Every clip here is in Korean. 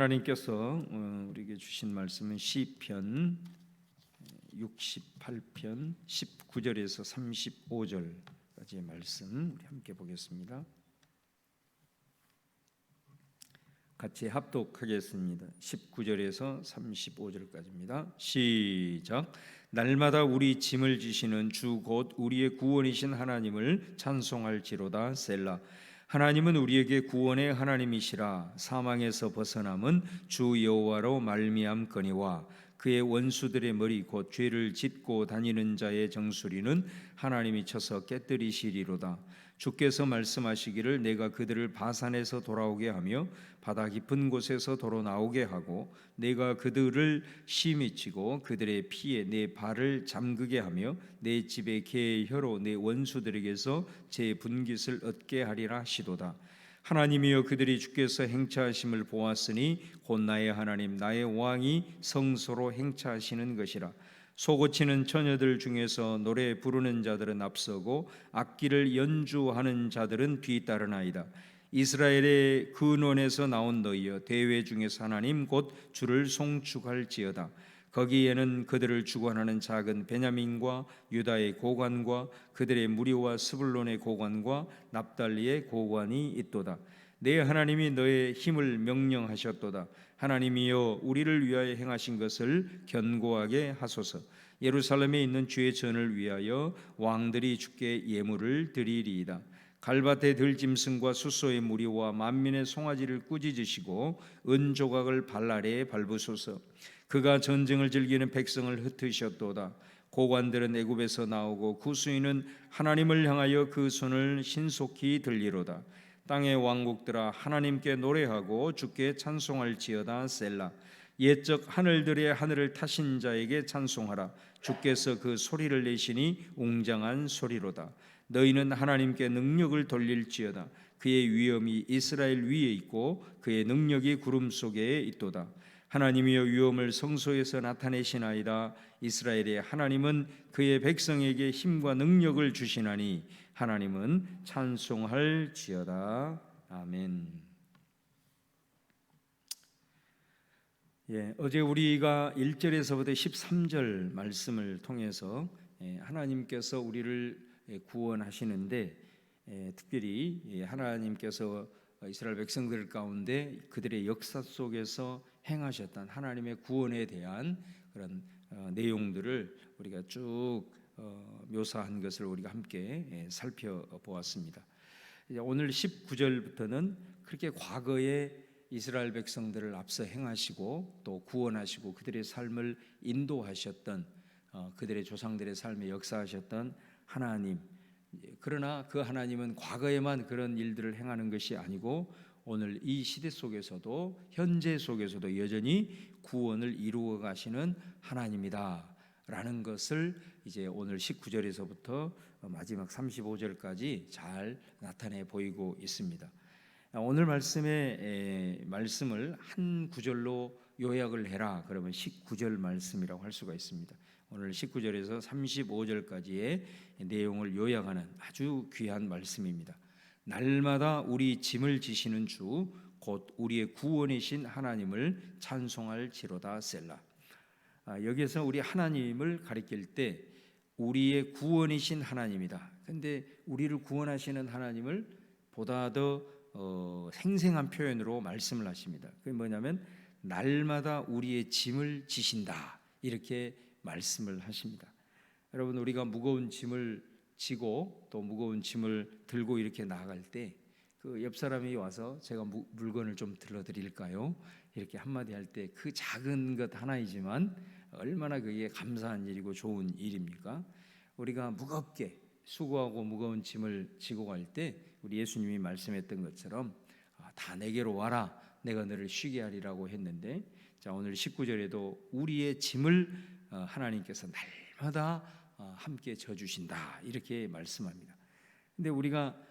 하나님께서 우리에게 주신 말씀은 시편 68편 19절에서 35절까지의 말씀 우리 함께 보겠습니다. 같이 합독하겠습니다. 19절에서 35절까지입니다. 시작. 날마다 우리 짐을 지시는 주 곧 우리의 구원이신 하나님을 찬송할지로다. 셀라. 하나님은 우리에게 구원의 하나님이시라. 사망에서 벗어남은 주 여호와로 말미암거니와 그의 원수들의 머리 곧 죄를 짓고 다니는 자의 정수리는 하나님이 쳐서 깨뜨리시리로다. 주께서 말씀하시기를 내가 그들을 바산에서 돌아오게 하며 바다 깊은 곳에서 도로 나오게 하고 내가 그들을 심히 치고 그들의 피에 내 발을 잠그게 하며 내 집의 개의 혀로 내 원수들에게서 제 분깃을 얻게 하리라 하시도다. 하나님이여 그들이 주께서 행차하심을 보았으니 곧 나의 하나님 나의 왕이 성소로 행차하시는 것이라. 소고치는 처녀들 중에서 노래 부르는 자들은 앞서고 악기를 연주하는 자들은 뒤따르나이다. 이스라엘의 근원에서 나온 너희여 대회 중에서 하나님 곧 주를 송축할지어다. 거기에는 그들을 주관하는 작은 베냐민과 유다의 고관과 그들의 무리와 스불론의 고관과 납달리의 고관이 있도다. 내 하나님이 너의 힘을 명령하셨도다. 하나님이여 우리를 위하여 행하신 것을 견고하게 하소서. 예루살렘에 있는 주의 전을 위하여 왕들이 주께 예물을 드리리이다. 갈밭의 들짐승과 숫소의 무리와 만민의 송아지를 꾸짖으시고 은조각을 발 아래에 밟으소서. 그가 전쟁을 즐기는 백성을 흩으셨도다. 고관들은 애굽에서 나오고 구수인은 하나님을 향하여 그 손을 신속히 들리로다. 땅의 왕국들아 하나님께 노래하고 주께 찬송할지어다. 셀라. 옛적 하늘들의 하늘을 타신 자에게 찬송하라. 주께서 그 소리를 내시니 웅장한 소리로다. 너희는 하나님께 능력을 돌릴지어다. 그의 위엄이 이스라엘 위에 있고 그의 능력이 구름 속에 있도다. 하나님이여 위엄을 성소에서 나타내시나이다. 이스라엘의 하나님은 그의 백성에게 힘과 능력을 주시나니 하나님은 찬송할지어다. 아멘. 어제 우리가 1절에서부터 13절 말씀을 통해서 하나님께서 우리를 구원하시는데 특별히 하나님께서 이스라엘 백성들 가운데 그들의 역사 속에서 행하셨던 하나님의 구원에 대한 그런 내용들을 우리가 쭉 묘사한 것을 우리가 함께 살펴보았습니다. 오늘 19절부터는 그렇게 과거에 이스라엘 백성들을 앞서 행하시고 또 구원하시고 그들의 삶을 인도하셨던 그들의 조상들의 삶에 역사하셨던 하나님, 그러나 그 하나님은 과거에만 그런 일들을 행하는 것이 아니고 오늘 이 시대 속에서도 현재 속에서도 여전히 구원을 이루어 가시는 하나님이다 라는 것을 이제 오늘 19절에서부터 마지막 35절까지 잘 나타내 보이고 있습니다. 오늘 말씀을 한 구절로 요약을 해라 그러면 19절 말씀이라고 할 수가 있습니다. 오늘 19절에서 35절까지의 내용을 요약하는 아주 귀한 말씀입니다. 날마다 우리 짐을 지시는 주 곧 우리의 구원이신 하나님을 찬송할지로다. 셀라. 여기에서 우리 하나님을 가리킬 때 우리의 구원이신 하나님이다. 근데 우리를 구원하시는 하나님을 보다 더 생생한 표현으로 말씀을 하십니다. 그게 뭐냐면 날마다 우리의 짐을 지신다 이렇게 말씀을 하십니다. 여러분 우리가 무거운 짐을 지고 또 무거운 짐을 들고 이렇게 나아갈 때 그 옆 사람이 와서 제가 물건을 좀 들어드릴까요? 이렇게 한마디 할 때 그 작은 것 하나이지만 얼마나 그게 감사한 일이고 좋은 일입니까? 우리가 무겁게 수고하고 무거운 짐을 지고 갈 때 우리 예수님이 말씀했던 것처럼 다 내게로 와라 내가 너를 쉬게 하리라고 했는데 자 오늘 19절에도 우리의 짐을 하나님께서 날마다 함께 져주신다 이렇게 말씀합니다. 근데 우리가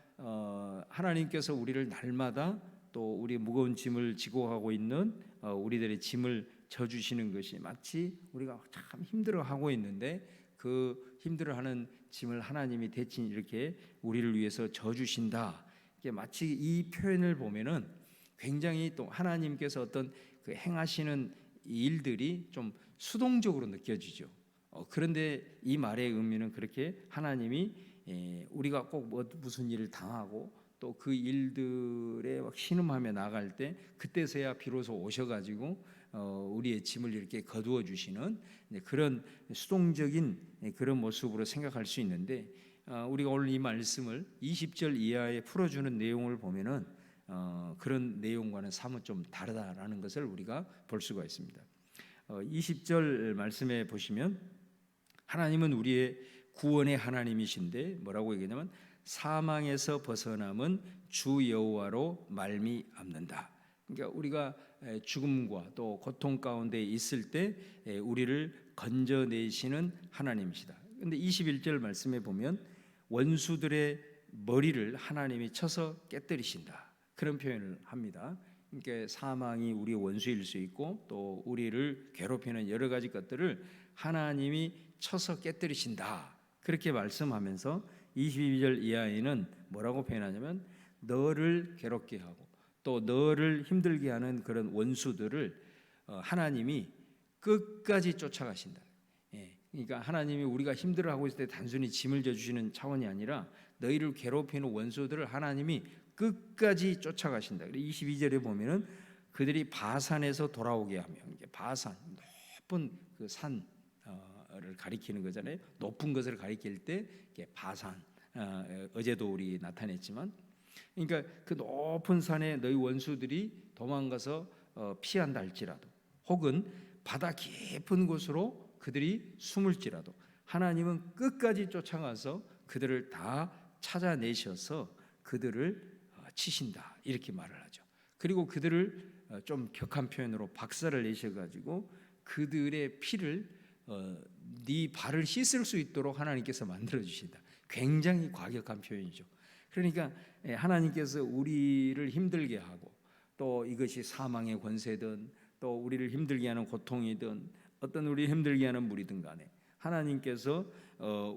하나님께서 우리를 날마다 또 우리 무거운 짐을 지고 가고 있는 우리들의 짐을 져주시는 것이 마치 우리가 참 힘들어하고 있는데 그 힘들어하는 짐을 하나님이 대신 이렇게 우리를 위해서 져주신다. 이게 마치 이 표현을 보면은 굉장히 또 하나님께서 어떤 그 그 행하시는 일들이 좀 수동적으로 느껴지죠. 그런데 이 말의 의미는 그렇게 하나님이 우리가 꼭 무슨 일을 당하고 또 그 일들에 막 신음하며 나갈 때 그때서야 비로소 오셔가지고 우리의 짐을 이렇게 거두어 주시는 그런 수동적인 그런 모습으로 생각할 수 있는데, 우리가 오늘 이 말씀을 20절 이하에 풀어주는 내용을 보면은 그런 내용과는 사뭇 좀 다르다라는 것을 우리가 볼 수가 있습니다. 20절 말씀에 보시면 하나님은 우리의 구원의 하나님이신데 뭐라고 얘기하냐면 사망에서 벗어남은 주 여호와로 말미암는다. 그러니까 우리가 죽음과 또 고통 가운데 있을 때 우리를 건져내시는 하나님이시다. 그런데 21절 말씀에 보면 원수들의 머리를 하나님이 쳐서 깨뜨리신다, 그런 표현을 합니다. 그러니까 사망이 우리의 원수일 수 있고 또 우리를 괴롭히는 여러 가지 것들을 하나님이 쳐서 깨뜨리신다, 그렇게 말씀하면서 22절 이하에는 뭐라고 표현하냐면 너를 괴롭게 하고 또 너를 힘들게 하는 그런 원수들을 하나님이 끝까지 쫓아가신다. 그러니까 하나님이 우리가 힘들어하고 있을 때 단순히 짐을 져주시는 차원이 아니라 너희를 괴롭히는 원수들을 하나님이 끝까지 쫓아가신다. 22절에 보면은 그들이 바산에서 돌아오게 하며, 바산 높은 그 산을 가리키는 거잖아요. 높은 것을 가리킬 때 바산, 어제도 우리 나타냈지만, 그러니까 그 높은 산에 너희 원수들이 도망가서 피한다 할지라도, 혹은 바다 깊은 곳으로 그들이 숨을지라도 하나님은 끝까지 쫓아가서 그들을 다 찾아내셔서 그들을 치신다, 이렇게 말을 하죠. 그리고 그들을 좀 격한 표현으로 박살을 내셔가지고 그들의 피를 네 발을 씻을 수 있도록 하나님께서 만들어 주신다. 굉장히 과격한 표현이죠. 그러니까 하나님께서 우리를 힘들게 하고 또 이것이 사망의 권세든 또 우리를 힘들게 하는 고통이든 어떤 우리를 힘들게 하는 무리든 간에 하나님께서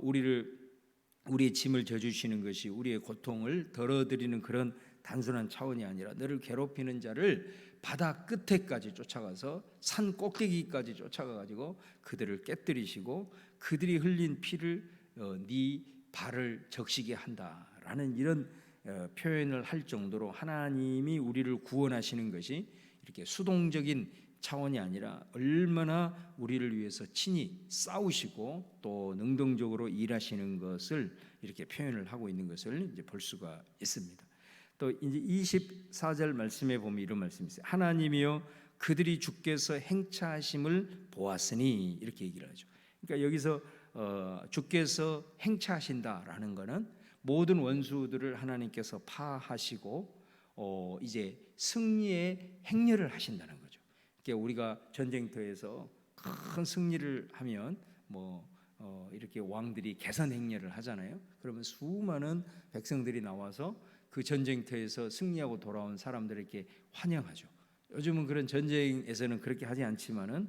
우리의 짐을 져주시는 것이 우리의 고통을 덜어드리는 그런 단순한 차원이 아니라 너를 괴롭히는 자를 바다 끝에까지 쫓아가서 산 꼭대기까지 쫓아가가지고 그들을 깨뜨리시고 그들이 흘린 피를 네 발을 적시게 한다라는 이런 표현을 할 정도로 하나님이 우리를 구원하시는 것이 이렇게 수동적인 차원이 아니라 얼마나 우리를 위해서 친히 싸우시고 또 능동적으로 일하시는 것을 이렇게 표현을 하고 있는 것을 이제 볼 수가 있습니다. 또 이제 24절 말씀에 보면 이런 말씀이 있어요. 하나님이여 그들이 주께서 행차하심을 보았으니, 이렇게 얘기를 하죠. 그러니까 여기서 주께서 행차하신다라는 것은 모든 원수들을 하나님께서 파하시고 이제 승리의 행렬을 하신다는 거죠. 그러니까 우리가 전쟁터에서 큰 승리를 하면 이렇게 왕들이 개선 행렬을 하잖아요. 그러면 수많은 백성들이 나와서 그 전쟁터에서 승리하고 돌아온 사람들에게 환영하죠. 요즘은 그런 전쟁에서는 그렇게 하지 않지만은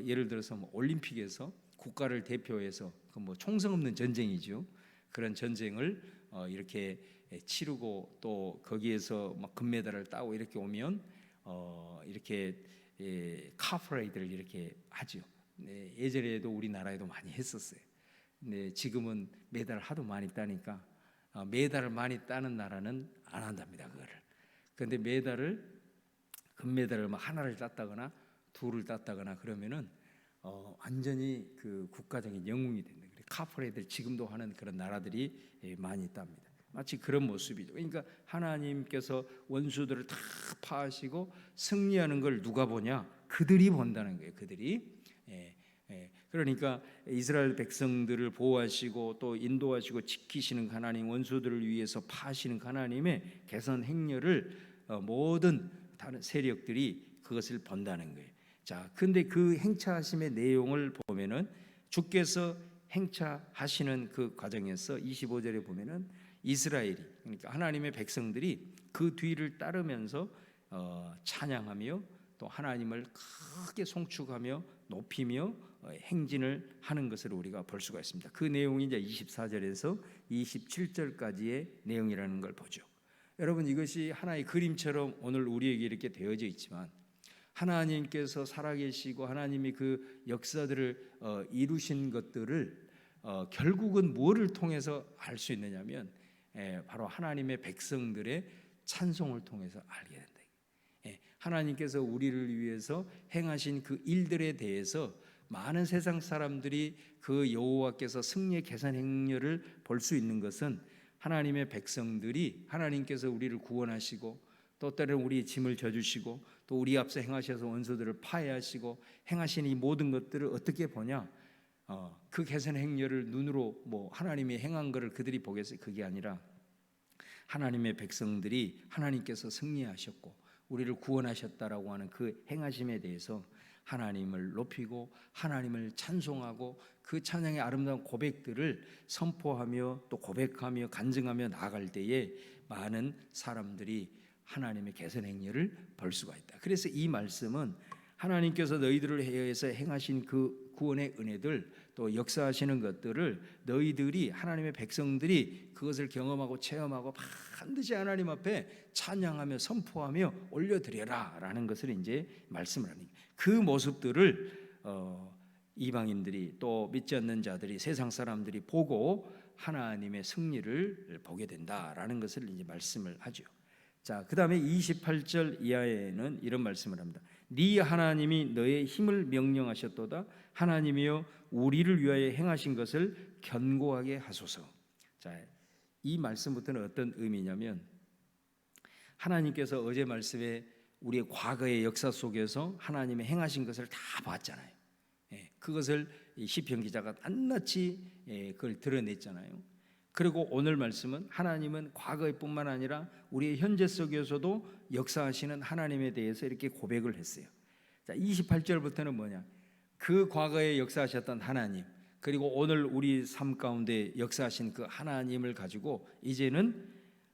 예를 들어서 올림픽에서 국가를 대표해서 총성 없는 전쟁이죠. 그런 전쟁을 이렇게 치르고 또 거기에서 막 금메달을 따고 이렇게 오면 이렇게 카프레이드를 이렇게 하죠. 예전에도 우리나라에도 많이 했었어요. 근데 지금은 메달을 하도 많이 따니까 메달을 많이 따는 나라는 안 한답니다, 그거를. 그런데 금메달을 막 하나를 땄다거나 둘을 땄다거나 그러면은 완전히 그 국가적인 영웅이 된다. 카프레이드를 지금도 하는 그런 나라들이 많이 있답니다. 마치 그런 모습이죠. 그러니까 하나님께서 원수들을 다 파하시고 승리하는 걸 누가 보냐? 그들이 본다는 거예요. 그들이. 그러니까 이스라엘 백성들을 보호하시고 또 인도하시고 지키시는 하나님, 원수들을 위해서 파하시는 하나님의 개선 행렬을 모든 다른 세력들이 그것을 본다는 거예요. 자, 근데 그 행차하심의 내용을 보면은 주께서 행차하시는 그 과정에서 25절에 보면은 이스라엘이, 그러니까 하나님의 백성들이 그 뒤를 따르면서 찬양하며 또 하나님을 크게 송축하며 높이며 행진을 하는 것을 우리가 볼 수가 있습니다. 그 내용이 이제 24절에서 27절까지의 내용이라는 걸 보죠. 여러분, 이것이 하나의 그림처럼 오늘 우리에게 이렇게 되어져 있지만 하나님께서 살아계시고 하나님이 그 역사들을 이루신 것들을 결국은 뭐를 통해서 알 수 있느냐면 바로 하나님의 백성들의 찬송을 통해서 알게 된다. 하나님께서 우리를 위해서 행하신 그 일들에 대해서 많은 세상 사람들이 그 여호와께서 승리의 계산 행렬을 볼 수 있는 것은 하나님의 백성들이 하나님께서 우리를 구원하시고 또 때로는 우리의 짐을 져주시고 또 우리 앞서 행하셔서 원수들을 파해하시고 행하신 이 모든 것들을 어떻게 보냐? 그 계산 행렬을 눈으로 하나님이 행한 것을 그들이 보겠어요? 그게 아니라 하나님의 백성들이 하나님께서 승리하셨고 우리를 구원하셨다라고 하는 그 행하심에 대해서 하나님을 높이고 하나님을 찬송하고 그 찬양의 아름다운 고백들을 선포하며 또 고백하며 간증하며 나아갈 때에 많은 사람들이 하나님의 개선 행렬을 볼 수가 있다. 그래서 이 말씀은 하나님께서 너희들을 위해서 행하신 그 구원의 은혜들 또 역사하시는 것들을 너희들이 하나님의 백성들이 그것을 경험하고 체험하고 반드시 하나님 앞에 찬양하며 선포하며 올려드려라 라는 것을 이제 말씀을 하는 그 모습들을 이방인들이 또 믿지 않는 자들이 세상 사람들이 보고 하나님의 승리를 보게 된다라는 것을 이제 말씀을 하죠. 자, 그다음에 28절 이하에는 이런 말씀을 합니다. 네 하나님이 너의 힘을 명령하셨도다. 하나님이여 우리를 위하여 행하신 것을 견고하게 하소서. 자, 이 말씀부터는 어떤 의미냐면 하나님께서 어제 말씀에 우리의 과거의 역사 속에서 하나님의 행하신 것을 다 봤잖아요. 그것을 시편 기자가 낱낱이 그걸 드러냈잖아요. 그리고 오늘 말씀은 하나님은 과거뿐만 아니라 우리의 현재 속에서도 역사하시는 하나님에 대해서 이렇게 고백을 했어요. 자, 28절부터는 뭐냐? 그 과거에 역사하셨던 하나님 그리고 오늘 우리 삶 가운데 역사하신 그 하나님을 가지고 이제는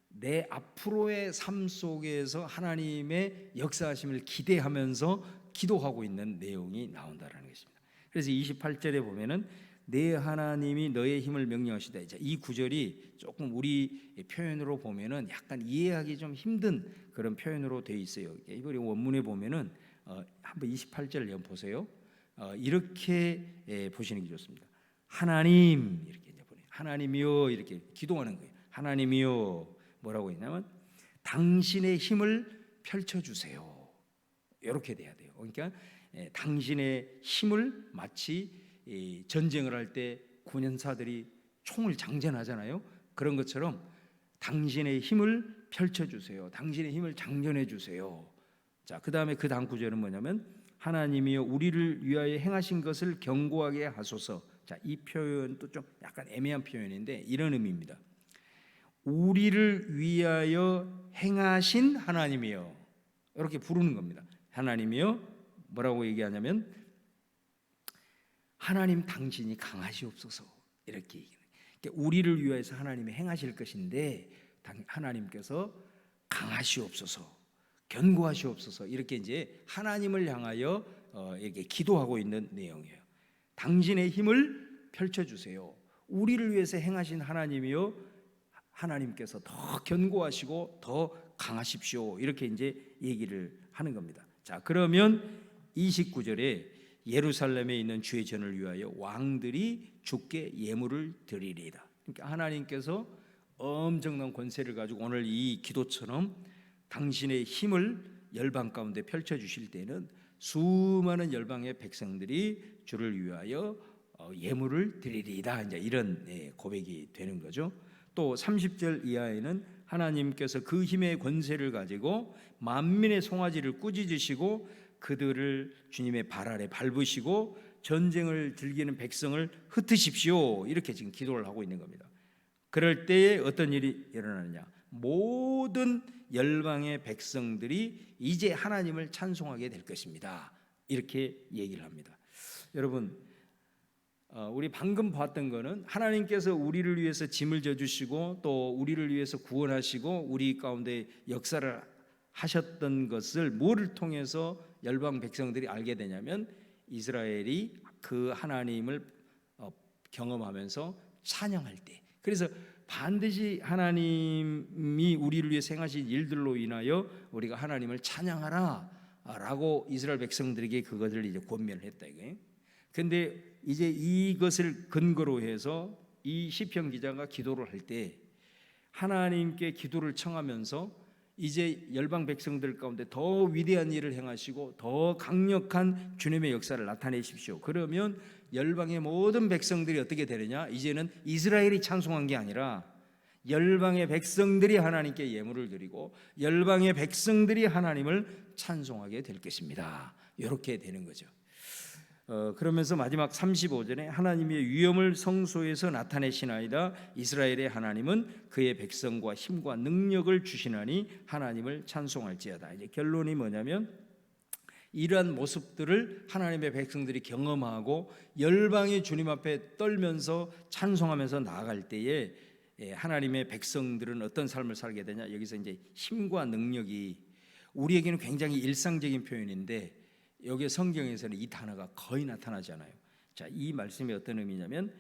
내 앞으로의 삶 속에서 하나님의 역사하심을 기대하면서 기도하고 있는 내용이 나온다는 것입니다. 그래서 28절에 보면은 내 하나님이 너의 힘을 명령하시다. 이 구절이 조금 우리 표현으로 보면은 약간 이해하기 좀 힘든 그런 표현으로 되어 있어요. 이걸 원문에 보면은 한번 28절을 한번 보세요. 이렇게 보시는 게 좋습니다. 하나님 이렇게 보내요. 하나님이요 이렇게 기도하는 거예요. 하나님이요 뭐라고 했냐면 당신의 힘을 펼쳐주세요. 이렇게 돼야 돼요. 그러니까 당신의 힘을 마치 전쟁을 할 때 군연사들이 총을 장전하잖아요. 그런 것처럼 당신의 힘을 펼쳐주세요. 당신의 힘을 장전해 주세요. 자, 그 다음에 그 다음 구절은 뭐냐면 하나님이여 우리를 위하여 행하신 것을 견고하게 하소서. 자, 이 표현도 좀 약간 애매한 표현인데 이런 의미입니다. 우리를 위하여 행하신 하나님이여 이렇게 부르는 겁니다. 하나님이여 뭐라고 얘기하냐면 하나님 당신이 강하시옵소서 이렇게 얘기해요. 그러니까 우리를 위해서 하나님이 행하실 것인데 하나님께서 강하시옵소서 견고하시옵소서 이렇게 이제 하나님을 향하여 이렇게 기도하고 있는 내용이에요. 당신의 힘을 펼쳐주세요. 우리를 위해서 행하신 하나님이요 하나님께서 더 견고하시고 더 강하십시오 이렇게 이제 얘기를 하는 겁니다. 자, 그러면 29절에 예루살렘에 있는 주의 전을 위하여 왕들이 주께 예물을 드리리이다. 그러니까 하나님께서 엄청난 권세를 가지고 오늘 이 기도처럼 당신의 힘을 열방 가운데 펼쳐주실 때는 수많은 열방의 백성들이 주를 위하여 예물을 드리리이다. 이제 이런 고백이 되는 거죠. 또 30절 이하에는 하나님께서 그 힘의 권세를 가지고 만민의 송아지를 꾸짖으시고 그들을 주님의 발 아래 밟으시고 전쟁을 즐기는 백성을 흩으십시오 이렇게 지금 기도를 하고 있는 겁니다. 그럴 때에 어떤 일이 일어나느냐? 모든 열방의 백성들이 이제 하나님을 찬송하게 될 것입니다 이렇게 얘기를 합니다. 여러분 우리 방금 봤던 거는 하나님께서 우리를 위해서 짐을 져주시고 또 우리를 위해서 구원하시고 우리 가운데 역사를 하셨던 것을 뭐를 통해서 열방 백성들이 알게 되냐면 이스라엘이 그 하나님을 경험하면서 찬양할 때 그래서 반드시 하나님이 우리를 위해 행하신 일들로 인하여 우리가 하나님을 찬양하라 라고 이스라엘 백성들에게 그것을 이제 권면을 했다 이거예요. 근데 이제 이것을 근거로 해서 이 시편 기자가 기도를 할 때 하나님께 기도를 청하면서 이제 열방 백성들 가운데 더 위대한 일을 행하시고 더 강력한 주님의 역사를 나타내십시오. 그러면 열방의 모든 백성들이 어떻게 되느냐? 이제는 이스라엘이 찬송한 게 아니라 열방의 백성들이 하나님께 예물을 드리고 열방의 백성들이 하나님을 찬송하게 될 것입니다. 이렇게 되는 거죠. 그러면서 마지막 35절에 하나님의 위엄을 성소에서 나타내시나이다. 이스라엘의 하나님은 그의 백성과 힘과 능력을 주시나니 하나님을 찬송할지어다. 이제 결론이 뭐냐면 이러한 모습들을 하나님의 백성들이 경험하고 열방의 주님 앞에 떨면서 찬송하면서 나아갈 때에 하나님의 백성들은 어떤 삶을 살게 되냐? 여기서 이제 힘과 능력이 우리에게는 굉장히 일상적인 표현인데 여기 성경에서는 이 단어가 거의 나타나지 않아요. 자, 이 말씀이 어떤 의미냐면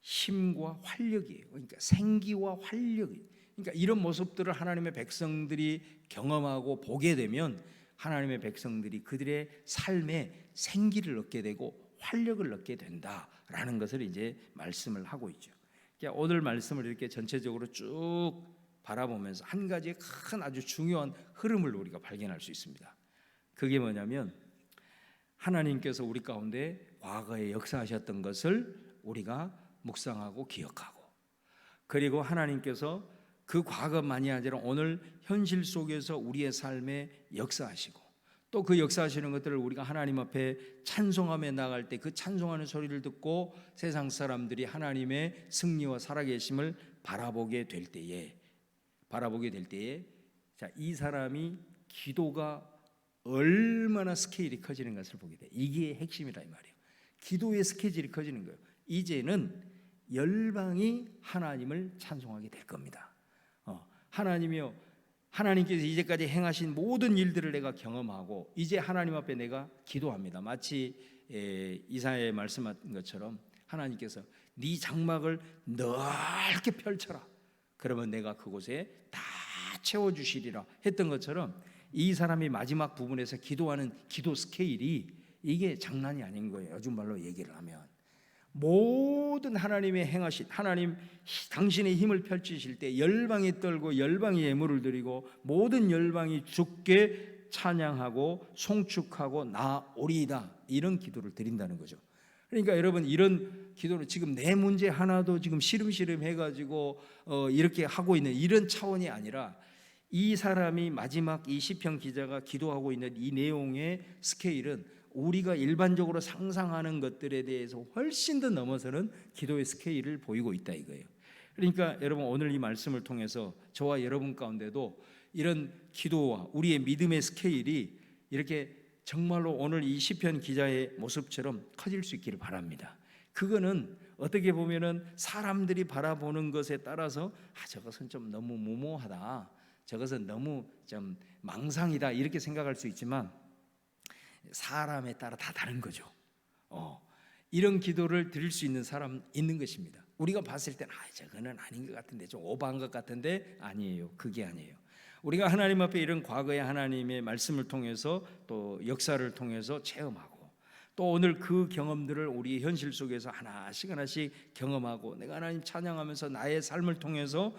힘과 활력이에요. 그러니까 생기와 활력. 그러니까 이런 모습들을 하나님의 백성들이 경험하고 보게 되면 하나님의 백성들이 그들의 삶에 생기를 얻게 되고 활력을 얻게 된다라는 것을 이제 말씀을 하고 있죠. 그러니까 오늘 말씀을 이렇게 전체적으로 쭉 바라보면서 한 가지의 큰 아주 중요한 흐름을 우리가 발견할 수 있습니다. 그게 뭐냐면 하나님께서 우리 가운데 과거에 역사하셨던 것을 우리가 묵상하고 기억하고, 그리고 하나님께서 그 과거만이 아니라 오늘 현실 속에서 우리의 삶에 역사하시고, 또 그 역사하시는 것들을 우리가 하나님 앞에 찬송하며 나갈 때 그 찬송하는 소리를 듣고 세상 사람들이 하나님의 승리와 살아계심을 바라보게 될 때에 자, 이 사람이 기도가 얼마나 스케일이 커지는 것을 보게 돼. 이게 핵심이라 이 말이에요. 기도의 스케일이 커지는 거예요. 이제는 열방이 하나님을 찬송하게 될 겁니다. 하나님이요, 하나님께서 이제까지 행하신 모든 일들을 내가 경험하고 이제 하나님 앞에 내가 기도합니다. 마치 이사야에 말씀한 것처럼 하나님께서 네 장막을 넓게 펼쳐라. 그러면 내가 그곳에 다 채워주시리라 했던 것처럼 이 사람이 마지막 부분에서 기도하는 기도 스케일이 이게 장난이 아닌 거예요. 요즘 말로 얘기를 하면 모든 하나님의 행하신 하나님 당신의 힘을 펼치실 때 열방이 떨고 열방이 예물을 드리고 모든 열방이 주께 찬양하고 송축하고 나오리이다, 이런 기도를 드린다는 거죠. 그러니까 여러분, 이런 기도를 지금 내 문제 하나도 지금 시름시름 해가지고 이렇게 하고 있는 이런 차원이 아니라 이 사람이 마지막 이 시편 기자가 기도하고 있는 이 내용의 스케일은 우리가 일반적으로 상상하는 것들에 대해서 훨씬 더 넘어서는 기도의 스케일을 보이고 있다 이거예요. 그러니까 여러분, 오늘 이 말씀을 통해서 저와 여러분 가운데도 이런 기도와 우리의 믿음의 스케일이 이렇게 정말로 오늘 이 시편 기자의 모습처럼 커질 수 있기를 바랍니다. 그거는 어떻게 보면은 사람들이 바라보는 것에 따라서 저것은 좀 너무 무모하다, 저것은 너무 좀 망상이다, 이렇게 생각할 수 있지만 사람에 따라 다 다른 거죠. 이런 기도를 드릴 수 있는 사람 있는 것입니다. 우리가 봤을 때는 저거는 아닌 것 같은데, 좀 오버한 것 같은데, 아니에요. 그게 아니에요. 우리가 하나님 앞에 이런 과거의 하나님의 말씀을 통해서 또 역사를 통해서 체험하고, 또 오늘 그 경험들을 우리 현실 속에서 하나씩 경험하고, 내가 하나님 찬양하면서 나의 삶을 통해서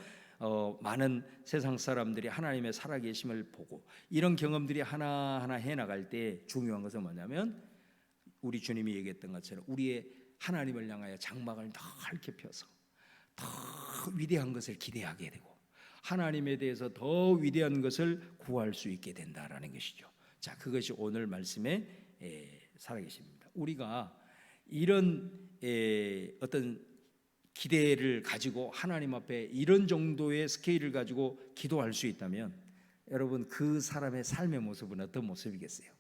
많은 세상 사람들이 하나님의 살아계심을 보고, 이런 경험들이 하나하나 해나갈 때 중요한 것은 뭐냐면 우리 주님이 얘기했던 것처럼 우리의 하나님을 향하여 장막을 넓게 펴서 더 위대한 것을 기대하게 되고 하나님에 대해서 더 위대한 것을 구할 수 있게 된다라는 것이죠. 자, 그것이 오늘 말씀의 살아계십니다. 우리가 이런 어떤 기대를 가지고 하나님 앞에 이런 정도의 스케일을 가지고 기도할 수 있다면 여러분, 그 사람의 삶의 모습은 어떤 모습이겠어요?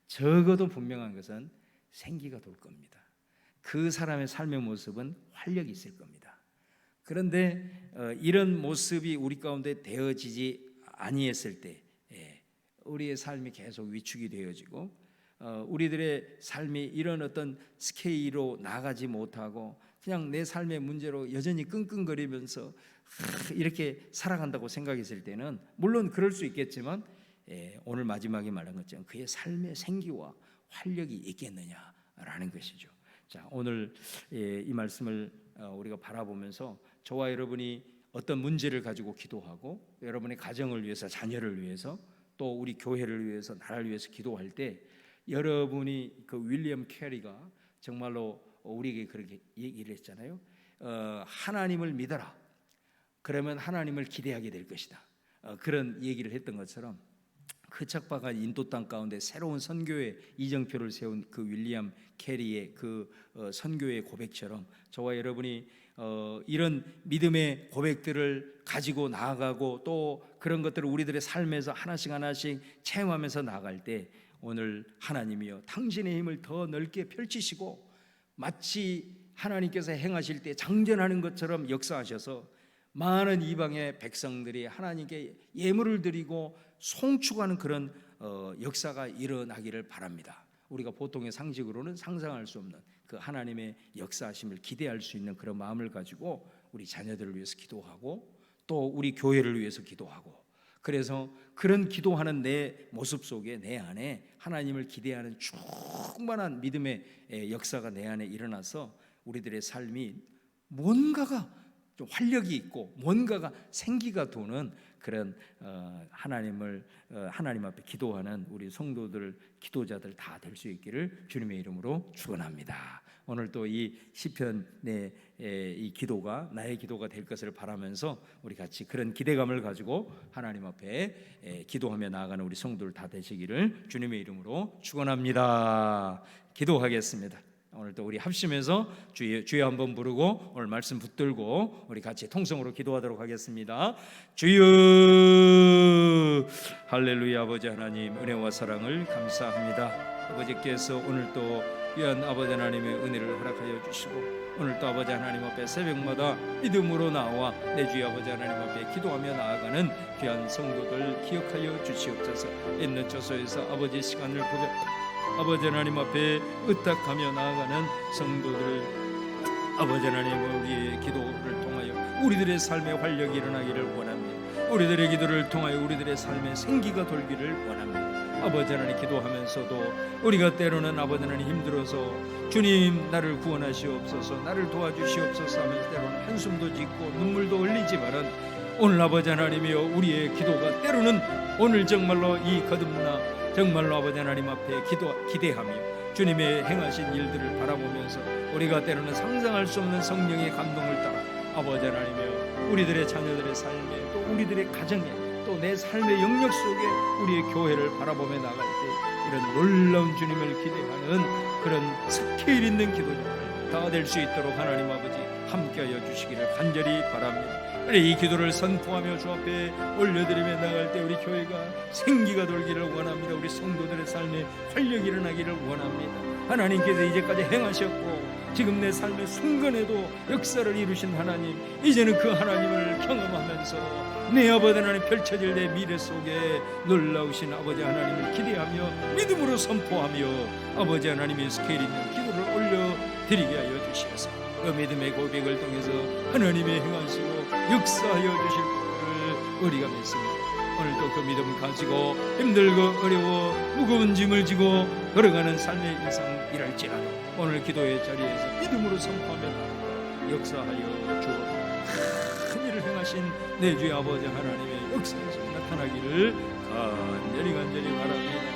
적어도 분명한 것은 생기가 돌 겁니다. 그 사람의 삶의 모습은 활력이 있을 겁니다. 그런데 이런 모습이 우리 가운데 되어지지 아니했을 때 우리의 삶이 계속 위축이 되어지고 우리들의 삶이 이런 어떤 스케일로 나가지 못하고 그냥 내 삶의 문제로 여전히 끙끙거리면서 이렇게 살아간다고 생각했을 때는, 물론 그럴 수 있겠지만 오늘 마지막에 말한 것처럼 그의 삶의 생기와 활력이 있겠느냐라는 것이죠. 자, 오늘 이 말씀을 우리가 바라보면서 저와 여러분이 어떤 문제를 가지고 기도하고 여러분의 가정을 위해서, 자녀를 위해서, 또 우리 교회를 위해서, 나라를 위해서 기도할 때 여러분이 그 윌리엄 캐리가 정말로 우리에게 그렇게 얘기를 했잖아요. 하나님을 믿어라. 그러면 하나님을 기대하게 될 것이다. 그런 얘기를 했던 것처럼 그 척박한 인도 땅 가운데 새로운 선교의 이정표를 세운 그 윌리엄 캐리의 그 선교의 고백처럼 저와 여러분이 이런 믿음의 고백들을 가지고 나아가고 또 그런 것들을 우리들의 삶에서 하나씩 하나씩 체험하면서 나아갈 때 오늘 하나님이여 당신의 힘을 더 넓게 펼치시고 마치 하나님께서 행하실 때 장전하는 것처럼 역사하셔서 많은 이방의 백성들이 하나님께 예물을 드리고 송축하는 그런 역사가 일어나기를 바랍니다. 우리가 보통의 상식으로는 상상할 수 없는 그 하나님의 역사하심을 기대할 수 있는 그런 마음을 가지고 우리 자녀들을 위해서 기도하고 또 우리 교회를 위해서 기도하고, 그래서 그런 기도하는 내 모습 속에 내 안에 하나님을 기대하는 충만한 믿음의 역사가 내 안에 일어나서 우리들의 삶이 뭔가가 좀 활력이 있고 뭔가가 생기가 도는 그런 하나님 앞에 기도하는 우리 성도들, 기도자들 다 될 수 있기를 주님의 이름으로 축원합니다. 오늘 또 이 시편의 이 기도가 나의 기도가 될 것을 바라면서 우리 같이 그런 기대감을 가지고 하나님 앞에 기도하며 나아가는 우리 성도들 다 되시기를 주님의 이름으로 축원합니다. 기도하겠습니다. 오늘 또 우리 합심해서 주여 한번 부르고 오늘 말씀 붙들고 우리 같이 통성으로 기도하도록 하겠습니다. 주여, 할렐루야. 아버지 하나님, 은혜와 사랑을 감사합니다. 아버지께서 오늘 또 귀한 아버지 하나님의 은혜를 허락하여 주시고 오늘 또 아버지 하나님 앞에 새벽마다 믿음으로 나와 내 주의 아버지 하나님 앞에 기도하며 나아가는 귀한 성도들 기억하여 주시옵소서. 있는 저소에서 아버지 시간을 보내 아버지 하나님 앞에 의탁하며 나아가는 성도들, 아버지 하나님 우리의 기도를 통하여 우리들의 삶의 활력이 일어나기를 원합니다. 우리들의 기도를 통하여 우리들의 삶의 생기가 돌기를 원합니다. 아버지 하나님 기도하면서도 우리가 때로는 아버지 하나님 힘들어서 주님 나를 구원하시옵소서, 나를 도와주시옵소서 하면서 때로는 한숨도 짓고 눈물도 흘리지만은 오늘 아버지 하나님이여 우리의 기도가 때로는 오늘 정말로 이 거듭나 정말로 아버지 하나님 앞에 기대하며 주님의 행하신 일들을 바라보면서 우리가 때로는 상상할 수 없는 성령의 감동을 따라 아버지 하나님이여 우리들의 자녀들의 삶에 또 우리들의 가정에 또 내 삶의 영역 속에 우리의 교회를 바라보며 나갈 때 이런 놀라운 주님을 기대하는 그런 스케일 있는 기도자들 다 될 수 있도록 하나님 아버지 함께하여 주시기를 간절히 바랍니다. 이 기도를 선포하며 주 앞에 올려드리며 나갈 때 우리 교회가 생기가 돌기를 원합니다. 우리 성도들의 삶에 활력이 일어나기를 원합니다. 하나님께서 이제까지 행하셨고 지금 내 삶의 순간에도 역사를 이루신 하나님, 이제는 그 하나님을 경험하면서 내 아버지 하나님 펼쳐질 내 미래 속에 놀라우신 아버지 하나님을 기대하며 믿음으로 선포하며 아버지 하나님의 스케일 있는 기도를 올려드리게 하여 주시옵소서. 그 믿음의 고백을 통해서 하나님의 행하시고 역사하여 주실 것을 우리가 믿습니다. 오늘도 그 믿음을 가지고 힘들고 어려워 무거운 짐을 지고 걸어가는 삶의 일상이랄지라도 오늘 기도의 자리에서 믿음으로 선포하며 역사하여 주어 큰 일을 행하신 내 주의 아버지 하나님의 역사에서 나타나기를 간절히 바랍니다.